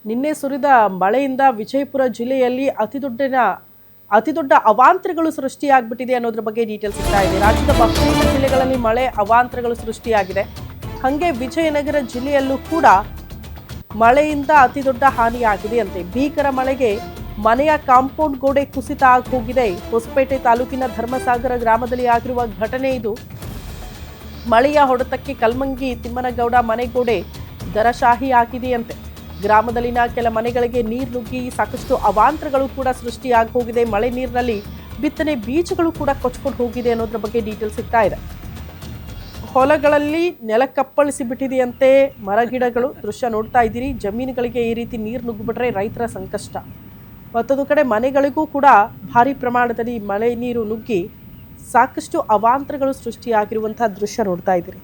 ನಿನ್ನೆ ಸುರಿದ ಮಳೆಯಿಂದ ವಿಜಯಪುರ ಜಿಲ್ಲೆಯಲ್ಲಿ ಅತಿದೊಡ್ಡ ಅವಾಂತರಗಳು ಸೃಷ್ಟಿಯಾಗ್ಬಿಟ್ಟಿದೆ ಅನ್ನೋದ್ರ ಬಗ್ಗೆ ಡೀಟೇಲ್ಸ್ ಸಿಗ್ತಾ ಇದೆ. ರಾಜ್ಯದ ಬಹುತೇಕ ಜಿಲ್ಲೆಗಳಲ್ಲಿ ಮಳೆ ಅವಾಂತರಗಳು ಸೃಷ್ಟಿಯಾಗಿದೆ. ಹಾಗೆ ವಿಜಯನಗರ ಜಿಲ್ಲೆಯಲ್ಲೂ ಕೂಡ ಮಳೆಯಿಂದ ಅತಿದೊಡ್ಡ ಹಾನಿಯಾಗಿದೆ ಅಂತೆ. ಭೀಕರ ಮಳೆಗೆ ಮನೆಯ ಕಾಂಪೌಂಡ್ ಗೋಡೆ ಕುಸಿತ ಆಗಿ ಹೋಗಿದೆ. ಹೊಸಪೇಟೆ ತಾಲೂಕಿನ ಧರ್ಮಸಾಗರ ಗ್ರಾಮದಲ್ಲಿ ಆಗಿರುವ ಘಟನೆ ಇದು. ಮಳೆಯ ಹೊಡೆತಕ್ಕೆ ಕಲ್ಮಂಗಿ ತಿಮ್ಮನಗೌಡ ಮನೆಗೋಡೆ ದರಶಾಹಿ ಆಗಿದೆಯಂತೆ. ಗ್ರಾಮದಲ್ಲಿನ ಕೆಲ ಮನೆಗಳಿಗೆ ನೀರು ನುಗ್ಗಿ ಸಾಕಷ್ಟು ಅವಾಂತರಗಳು ಕೂಡ ಸೃಷ್ಟಿಯಾಗಿ ಹೋಗಿದೆ. ಮಳೆ ನೀರಿನಲ್ಲಿ ಬಿತ್ತನೆ ಬೀಜಗಳು ಕೂಡ ಕೊಚ್ಕೊಂಡು ಹೋಗಿದೆ ಅನ್ನೋದ್ರ ಬಗ್ಗೆ ಡೀಟೇಲ್ಸ್ ಸಿಗ್ತಾ ಇದೆ. ಹೊಲಗಳಲ್ಲಿ ನೆಲ ಕಪ್ಪಳಿಸಿ ಬಿಟ್ಟಿದೆಯಂತೆ. ಮರಗಿಡಗಳು ದೃಶ್ಯ ನೋಡ್ತಾ ಇದ್ದೀರಿ. ಜಮೀನುಗಳಿಗೆ ಈ ರೀತಿ ನೀರು ನುಗ್ಗಿಬಿಟ್ರೆ ರೈತರ ಸಂಕಷ್ಟ. ಮತ್ತೊಂದು ಕಡೆ ಮನೆಗಳಿಗೂ ಕೂಡ ಭಾರಿ ಪ್ರಮಾಣದಲ್ಲಿ ಮಳೆ ನೀರು ನುಗ್ಗಿ ಸಾಕಷ್ಟು ಅವಾಂತರಗಳು ಸೃಷ್ಟಿಯಾಗಿರುವಂತಹ ದೃಶ್ಯ ನೋಡ್ತಾ ಇದ್ದೀರಿ.